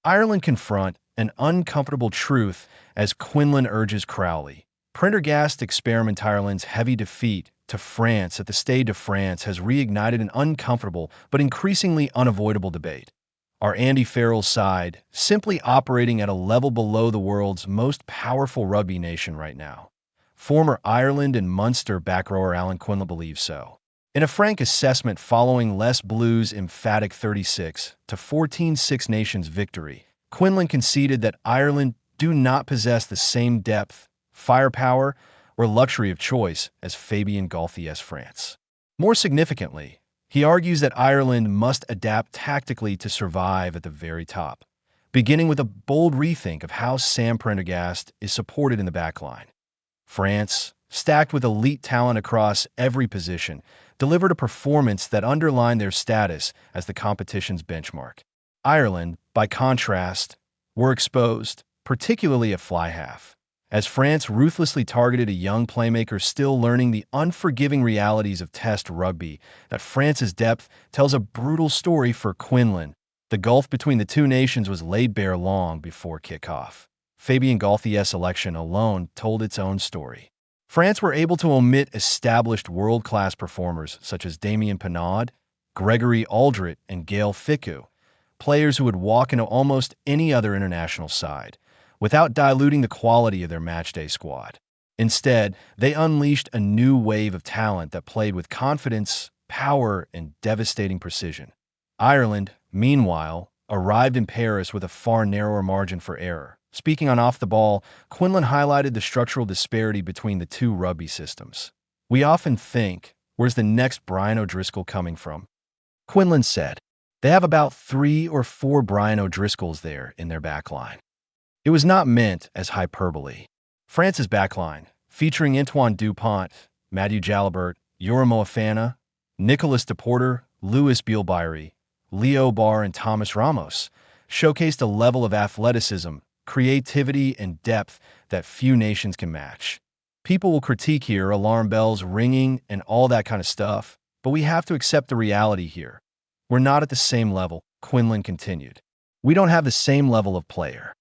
Ireland confront an uncomfortable truth as Quinlan urges Crowley. Prendergast experiment Ireland's heavy defeat to France at the Stade de France has reignited an uncomfortable but increasingly unavoidable debate. Are Andy Farrell's side simply operating at a level below the world's most powerful rugby nation right now? Former Ireland and Munster back rower Alan Quinlan believes so. In a frank assessment following Les Bleus' emphatic 36-14 Six Nations victory, Quinlan conceded that Ireland do not possess the same depth, firepower, or luxury of choice as Fabien Galthié's France. More significantly, he argues that Ireland must adapt tactically to survive at the very top, beginning with a bold rethink of how Sam Prendergast is supported in the backline. France, stacked with elite talent across every position, delivered a performance that underlined their status as the competition's benchmark. Ireland, by contrast, were exposed, particularly at fly half, as France ruthlessly targeted a young playmaker still learning the unforgiving realities of Test rugby. That France's depth tells a brutal story for Quinlan. The gulf between the two nations was laid bare long before kickoff. Fabien Galthié's selection alone told its own story. France were able to omit established world-class performers such as Damian Penaud, Gregory, Alldritt, and Gaël Fickou, players who would walk into almost any other international side, without diluting the quality of their matchday squad. Instead, they unleashed a new wave of talent that played with confidence, power, and devastating precision. Ireland, meanwhile, arrived in Paris with a far narrower margin for error. Speaking on off the ball, Quinlan highlighted the structural disparity between the two rugby systems. We often think, where's the next Brian O'Driscoll coming from? Quinlan said, they have about 3 or 4 Brian O'Driscolls there in their backline. It was not meant as hyperbole. France's backline, featuring Antoine Dupont, Mathieu Jalibert, Yoram Moefana, Nicolas Deporter, Louis Bielbayri, Leo Barr, and Thomas Ramos, showcased a level of athleticism, creativity, and depth that few nations can match. People will critique here, alarm bells ringing and all that kind of stuff, but we have to accept the reality here. We're not at the same level, Quinlan continued. We don't have the same level of player.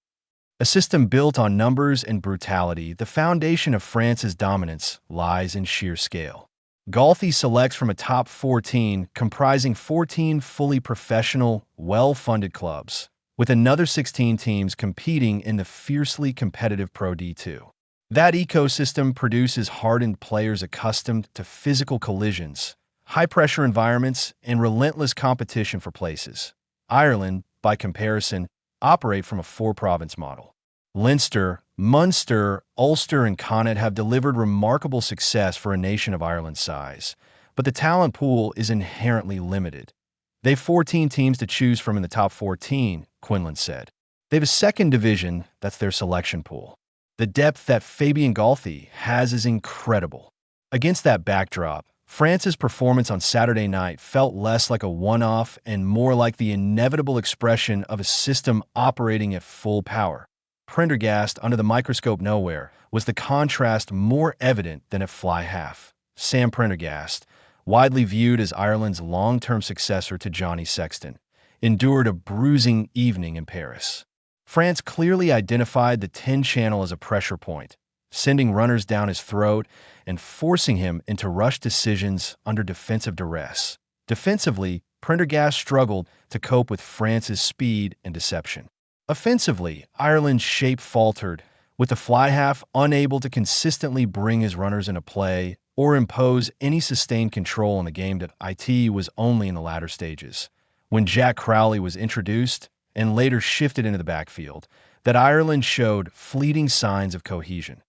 A system built on numbers and brutality, the foundation of France's dominance lies in sheer scale. Galthié selects from a top 14 comprising 14 fully professional, well-funded clubs, with another 16 teams competing in the fiercely competitive Pro D2. That ecosystem produces hardened players accustomed to physical collisions, high-pressure environments, and relentless competition for places. Ireland, by comparison, operate from a 4-province model. Leinster, Munster, Ulster, and Connacht have delivered remarkable success for a nation of Ireland's size, but the talent pool is inherently limited. They've 14 teams to choose from in the top 14, Quinlan said. They have a second division that's their selection pool. The depth that Fabien Galthié has is incredible. Against that backdrop, France's performance on Saturday night felt less like a one-off and more like the inevitable expression of a system operating at full power. Prendergast, under the microscope nowhere, was the contrast more evident than at fly half. Sam Prendergast, widely viewed as Ireland's long-term successor to Johnny Sexton, endured a bruising evening in Paris. France clearly identified the 10 channel as a pressure point, sending runners down his throat and forcing him into rushed decisions under defensive duress. Defensively, Prendergast struggled to cope with France's speed and deception. Offensively, Ireland's shape faltered, with the fly half unable to consistently bring his runners into play or impose any sustained control in the game that it was only in the latter stages. When Jack Crowley was introduced and later shifted into the backfield, that Ireland showed fleeting signs of cohesion.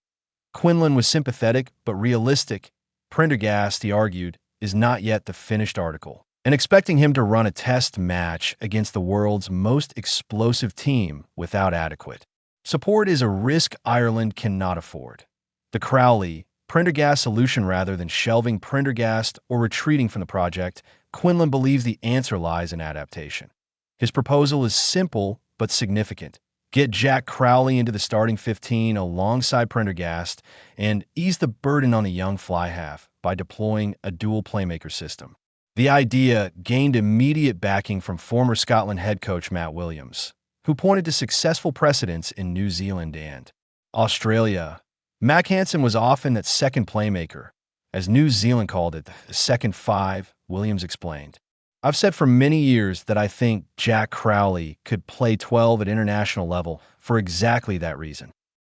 Quinlan was sympathetic but realistic. Prendergast, he argued, is not yet the finished article, and expecting him to run a test match against the world's most explosive team without adequate support is a risk Ireland cannot afford. The Crowley, Prendergast solution, rather than shelving Prendergast or retreating from the project, Quinlan believes the answer lies in adaptation. His proposal is simple but significant. Get Jack Crowley into the starting 15 alongside Prendergast and ease the burden on the young fly half by deploying a dual playmaker system. The idea gained immediate backing from former Scotland head coach Matt Williams. who pointed to successful precedents in New Zealand and Australia. Mac Hansen was often that second playmaker, as New Zealand called it, the second five, Williams explained. I've said for many years that I think Jack Crowley could play 12 at international level for exactly that reason.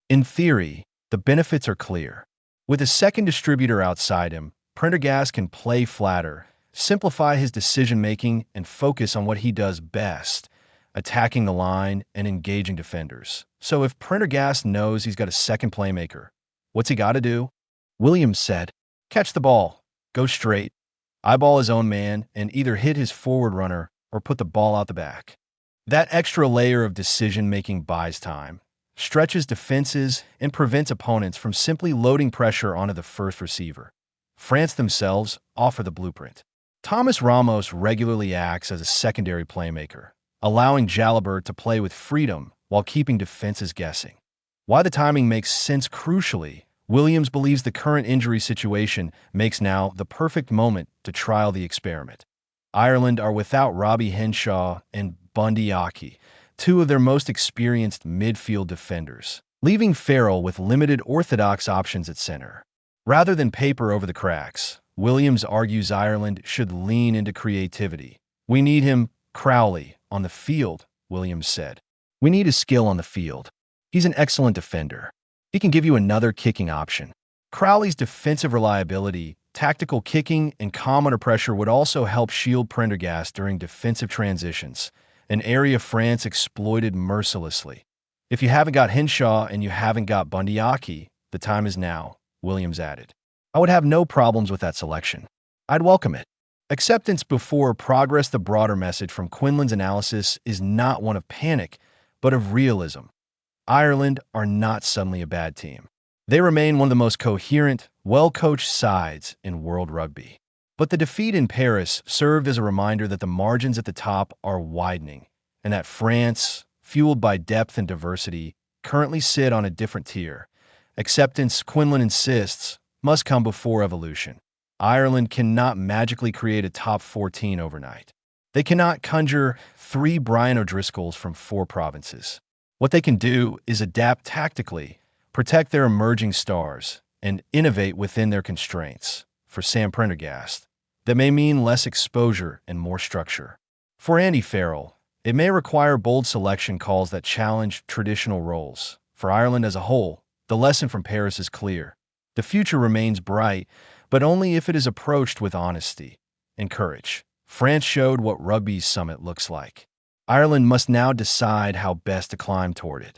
In theory, the benefits are clear. With a second distributor outside him, Prendergast can play flatter, simplify his decision-making, and focus on what he does best, attacking the line and engaging defenders. So if Prendergast knows he's got a second playmaker, what's he got to do? Williams said, catch the ball, go straight, eyeball his own man, and either hit his forward runner or put the ball out the back. That extra layer of decision-making buys time, stretches defenses, and prevents opponents from simply loading pressure onto the first receiver. France themselves offer the blueprint. Thomas Ramos regularly acts as a secondary playmaker, allowing Jalabert to play with freedom while keeping defenses guessing. Why the timing makes sense crucially, Williams believes the current injury situation makes now the perfect moment to trial the experiment. Ireland are without Robbie Henshaw and Bundy Aki, two of their most experienced midfield defenders, leaving Farrell with limited orthodox options at center. Rather than paper over the cracks, Williams argues Ireland should lean into creativity. We need him, Crowley, on the field, Williams said. We need his skill on the field. He's an excellent defender. He can give you another kicking option. Crowley's defensive reliability, tactical kicking, and calm under pressure would also help shield Prendergast during defensive transitions, an area France exploited mercilessly. If you haven't got Henshaw and you haven't got Bundy Aki, the time is now, Williams added. I would have no problems with that selection. I'd welcome it. Acceptance before progress. The broader message from Quinlan's analysis is not one of panic, but of realism. Ireland are not suddenly a bad team. They remain one of the most coherent, well-coached sides in world rugby. But the defeat in Paris served as a reminder that the margins at the top are widening, and that France, fueled by depth and diversity, currently sit on a different tier. Acceptance, Quinlan insists, must come before evolution. Ireland cannot magically create a top 14 overnight. They cannot conjure 3 Brian O'Driscolls from 4 provinces. What they can do is adapt tactically, protect their emerging stars, and innovate within their constraints. For Sam Prendergast, that may mean less exposure and more structure. For Andy Farrell, it may require bold selection calls that challenge traditional roles. For Ireland as a whole, the lesson from Paris is clear. The future remains bright, but only if it is approached with honesty and courage. France showed what rugby's summit looks like. Ireland must now decide how best to climb toward it.